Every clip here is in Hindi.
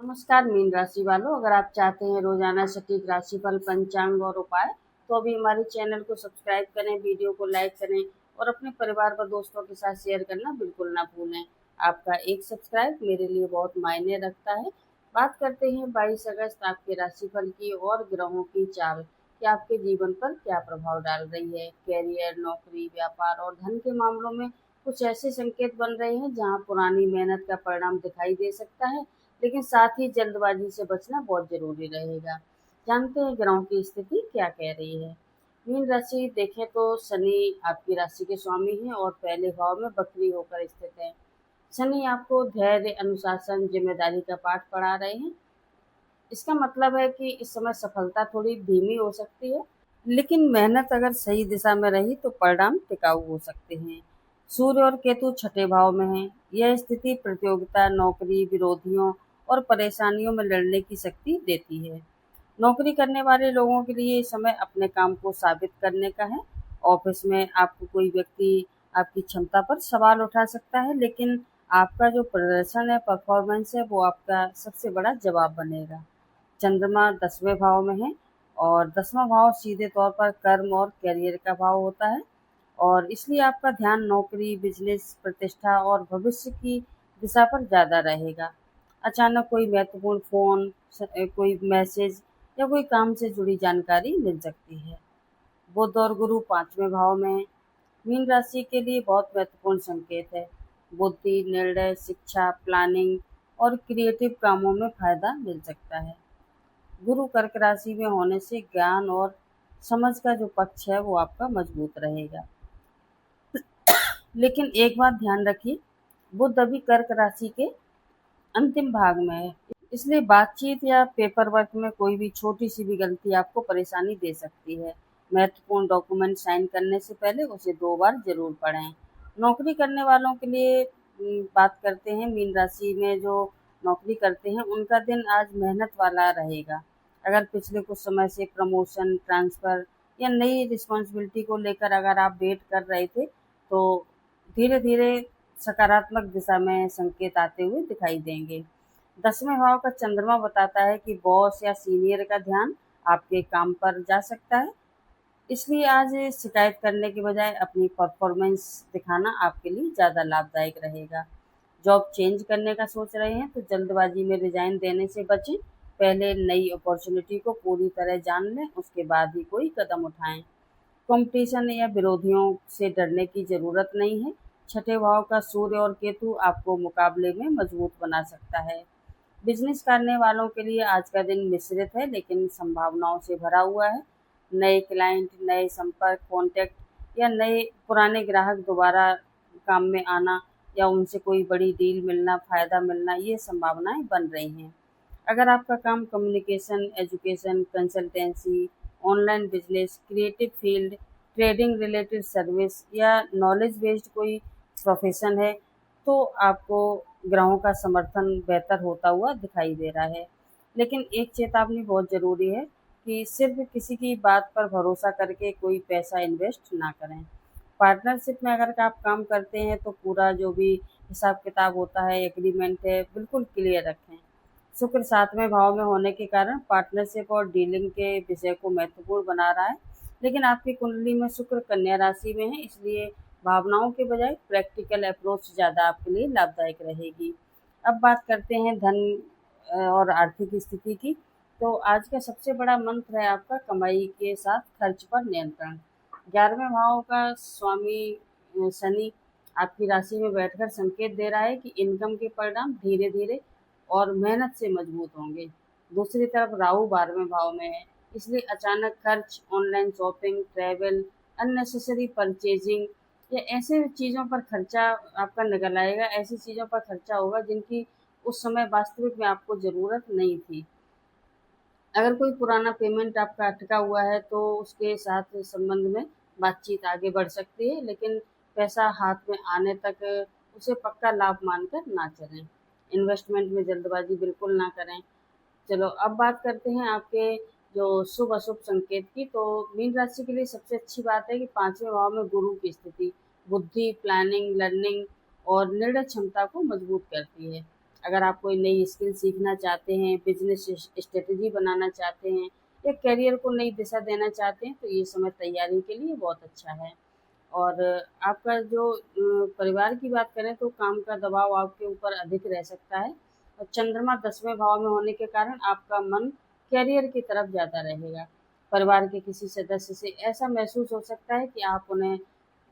नमस्कार मीन राशि वालों, अगर आप चाहते हैं रोजाना सटीक राशिफल, पंचांग और उपाय तो अभी हमारे चैनल को सब्सक्राइब करें, वीडियो को लाइक करें और अपने परिवार व दोस्तों के साथ शेयर करना बिल्कुल ना भूलें। आपका एक सब्सक्राइब मेरे लिए बहुत मायने रखता है। बात करते हैं 22 अगस्त आपके राशिफल की और ग्रहों की चाल कि आपके जीवन पर क्या प्रभाव डाल रही है। कैरियर, नौकरी, व्यापार और धन के मामलों में कुछ ऐसे संकेत बन रहे हैं जहां पुरानी मेहनत का परिणाम दिखाई दे सकता है, लेकिन साथ ही जल्दबाजी से बचना बहुत जरूरी रहेगा। जानते हैं ग्रहों की स्थिति क्या कह रही है। मीन राशि देखें तो शनि आपकी राशि के स्वामी हैं और पहले भाव में वक्री होकर स्थित है। शनि आपको धैर्य, अनुशासन, जिम्मेदारी का पाठ पढ़ा रहे हैं। इसका मतलब है कि इस समय सफलता थोड़ी धीमी हो सकती है, लेकिन मेहनत अगर सही दिशा में रही तो परिणाम टिकाऊ हो सकते हैं। सूर्य और केतु छठे भाव में हैं। यह स्थिति प्रतियोगिता, नौकरी, विरोधियों और परेशानियों में लड़ने की शक्ति देती है। नौकरी करने वाले लोगों के लिए ये समय अपने काम को साबित करने का है। ऑफिस में आपको कोई व्यक्ति आपकी क्षमता पर सवाल उठा सकता है, लेकिन आपका जो प्रदर्शन है, परफॉर्मेंस है, वो आपका सबसे बड़ा जवाब बनेगा। चंद्रमा 10वें भाव में है और 10वां भाव सीधे तौर पर कर्म और करियर का भाव होता है, और इसलिए आपका ध्यान नौकरी, बिजनेस, प्रतिष्ठा और भविष्य की दिशा पर ज़्यादा रहेगा। अचानक कोई महत्वपूर्ण फ़ोन, कोई मैसेज या कोई काम से जुड़ी जानकारी मिल सकती है। बुध और गुरु 5वें भाव में है। मीन राशि के लिए बहुत महत्वपूर्ण संकेत है। बुद्धि, निर्णय, शिक्षा, प्लानिंग और क्रिएटिव कामों में फायदा मिल सकता है। गुरु कर्क राशि में होने से ज्ञान और समझ का जो पक्ष है वो आपका मजबूत रहेगा। लेकिन एक बात ध्यान रखिए, बुध अभी कर्क राशि के अंतिम भाग में है, इसलिए बातचीत या पेपर वर्क में कोई भी छोटी सी भी गलती आपको परेशानी दे सकती है। महत्वपूर्ण डॉक्यूमेंट साइन करने से पहले उसे 2 बार जरूर पढ़ें। नौकरी करने वालों के लिए बात करते हैं। मीन राशि में जो नौकरी करते हैं उनका दिन आज मेहनत वाला रहेगा। अगर पिछले कुछ समय से प्रमोशन, ट्रांसफर या नई रिस्पॉन्सिबिलिटी को लेकर अगर आप वेट कर रहे थे, तो धीरे धीरे सकारात्मक दिशा में संकेत आते हुए दिखाई देंगे। 10वें भाव का चंद्रमा बताता है कि बॉस या सीनियर का ध्यान आपके काम पर जा सकता है, इसलिए आज शिकायत करने के बजाय अपनी परफॉर्मेंस दिखाना आपके लिए ज़्यादा लाभदायक रहेगा। जॉब चेंज करने का सोच रहे हैं तो जल्दबाजी में रिजाइन देने से बचें। पहले नई अपॉर्चुनिटी को पूरी तरह जान लें, उसके बाद ही कोई कदम उठाएं। कंपटीशन या विरोधियों से डरने की ज़रूरत नहीं है। छठे भाव का सूर्य और केतु आपको मुकाबले में मजबूत बना सकता है। बिजनेस करने वालों के लिए आज का दिन मिश्रित है, लेकिन संभावनाओं से भरा हुआ है। नए क्लाइंट, नए संपर्क, कॉन्टैक्ट या नए पुराने ग्राहक दोबारा काम में आना या उनसे कोई बड़ी डील मिलना, फ़ायदा मिलना, ये संभावनाएं बन रही हैं। अगर आपका काम communication, education, consultancy, online business, creative field, trading related service या नॉलेज बेस्ड कोई प्रोफेशन है, तो आपको ग्रहों का समर्थन बेहतर होता हुआ दिखाई दे रहा है। लेकिन एक चेतावनी बहुत ज़रूरी है कि सिर्फ किसी की बात पर भरोसा करके कोई पैसा इन्वेस्ट ना करें। पार्टनरशिप में अगर आप काम करते हैं तो पूरा जो भी हिसाब किताब होता है, एग्रीमेंट है, बिल्कुल क्लियर रखें। शुक्र 7वें भाव में होने के कारण पार्टनरशिप और डीलिंग के विषय को महत्वपूर्ण बना रहा है, लेकिन आपकी कुंडली में शुक्र कन्या राशि में है, इसलिए भावनाओं के बजाय प्रैक्टिकल अप्रोच ज़्यादा आपके लिए लाभदायक रहेगी। अब बात करते हैं धन और आर्थिक स्थिति की। तो आज का सबसे बड़ा मंत्र है आपका कमाई के साथ खर्च पर नियंत्रण। 11वें भाव का स्वामी शनि आपकी राशि में बैठकर संकेत दे रहा है कि इनकम के परिणाम धीरे धीरे और मेहनत से मजबूत होंगे। दूसरी तरफ राहु 12वें भाव में है, इसलिए अचानक खर्च, online shopping, travel, unnecessary purchasing या ऐसे चीज़ों पर खर्चा आपका निकल आएगा। ऐसी चीज़ों पर खर्चा होगा जिनकी उस समय वास्तविक में आपको ज़रूरत नहीं थी। अगर कोई पुराना पेमेंट आपका अटका हुआ है तो उसके साथ संबंध में बातचीत आगे बढ़ सकती है, लेकिन पैसा हाथ में आने तक उसे पक्का लाभ मानकर ना चलें। इन्वेस्टमेंट में जल्दबाजी बिल्कुल ना करें। चलो अब बात करते हैं आपके जो शुभ अशुभ संकेत की। तो मीन राशि के लिए सबसे अच्छी बात है कि 5वें भाव में गुरु की स्थिति बुद्धि, प्लानिंग, लर्निंग और निर्णय क्षमता को मजबूत करती है। अगर आप कोई नई स्किल सीखना चाहते हैं, बिजनेस स्ट्रेटजी बनाना चाहते हैं या करियर को नई दिशा देना चाहते हैं तो ये समय तैयारी के लिए बहुत अच्छा है। और आपका जो परिवार की बात करें तो काम का दबाव आपके ऊपर अधिक रह सकता है और चंद्रमा 10वें भाव में होने के कारण आपका मन करियर की तरफ ज़्यादा रहेगा। परिवार के किसी सदस्य से ऐसा महसूस हो सकता है कि आप उन्हें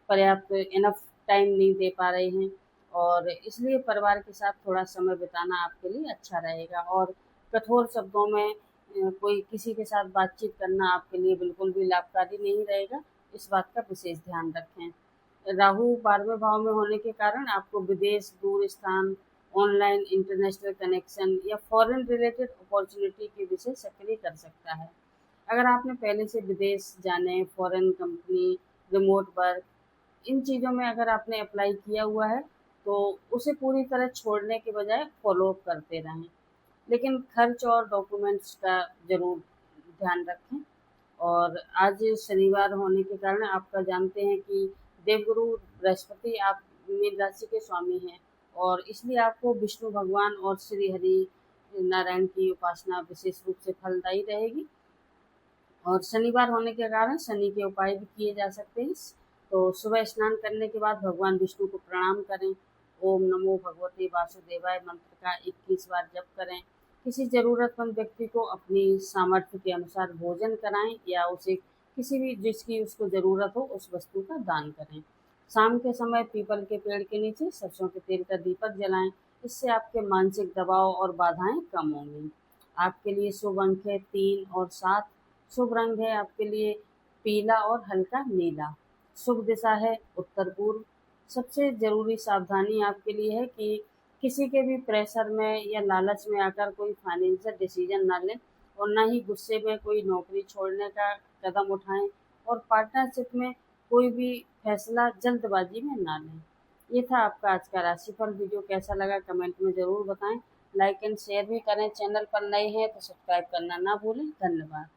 पर्याप्त इनफ टाइम नहीं दे पा रहे हैं और इसलिए परिवार के साथ थोड़ा समय बिताना आपके लिए अच्छा रहेगा। और कठोर शब्दों में कोई किसी के साथ बातचीत करना आपके लिए बिल्कुल भी लाभकारी नहीं रहेगा, इस बात का विशेष ध्यान रखें। राहु 12वें भाव में होने के कारण आपको विदेश, दूर स्थान, ऑनलाइन इंटरनेशनल कनेक्शन या फॉरेन रिलेटेड अपॉर्चुनिटी के विषय सक्रिय कर सकता है। अगर आपने पहले से विदेश जाने, फॉरेन कंपनी, रिमोट वर्क, इन चीज़ों में अगर आपने अप्लाई किया हुआ है तो उसे पूरी तरह छोड़ने के बजाय फॉलो अप करते रहें। लेकिन खर्च और डॉक्यूमेंट्स का ज़रूर ध्यान रखें। और आज शनिवार होने के कारण आपका जानते हैं कि देवगुरु बृहस्पति आप मीन राशि के स्वामी हैं और इसलिए आपको विष्णु भगवान और श्री हरि नारायण की उपासना विशेष रूप से फलदायी रहेगी। और शनिवार होने के कारण शनि के उपाय भी किए जा सकते हैं। तो सुबह स्नान करने के बाद भगवान विष्णु को प्रणाम करें। ओम नमो भगवते वासुदेवाय मंत्र का 21 बार जप करें। किसी ज़रूरतमंद व्यक्ति को अपनी सामर्थ्य के अनुसार भोजन कराएं या उसे किसी भी जिसकी उसको ज़रूरत हो उस वस्तु का दान करें। शाम के समय पीपल के पेड़ के नीचे सरसों के तेल का दीपक जलाएं। इससे आपके मानसिक दबाव और बाधाएं कम होंगी। आपके लिए शुभ अंक है 3 और 7। शुभ रंग है आपके लिए पीला और हल्का नीला। शुभ दिशा है उत्तर पूर्व। सबसे ज़रूरी सावधानी आपके लिए है कि किसी के भी प्रेशर में या लालच में आकर कोई फाइनेंशियल डिसीजन ना लें और ना ही गुस्से में कोई नौकरी छोड़ने का कदम उठाएं और पार्टनरशिप में कोई भी फैसला जल्दबाजी में ना लें। ये था आपका आज का राशिफल। वीडियो कैसा लगा कमेंट में ज़रूर बताएं। लाइक एंड शेयर भी करें। चैनल पर नए हैं तो सब्सक्राइब करना ना भूलें। धन्यवाद।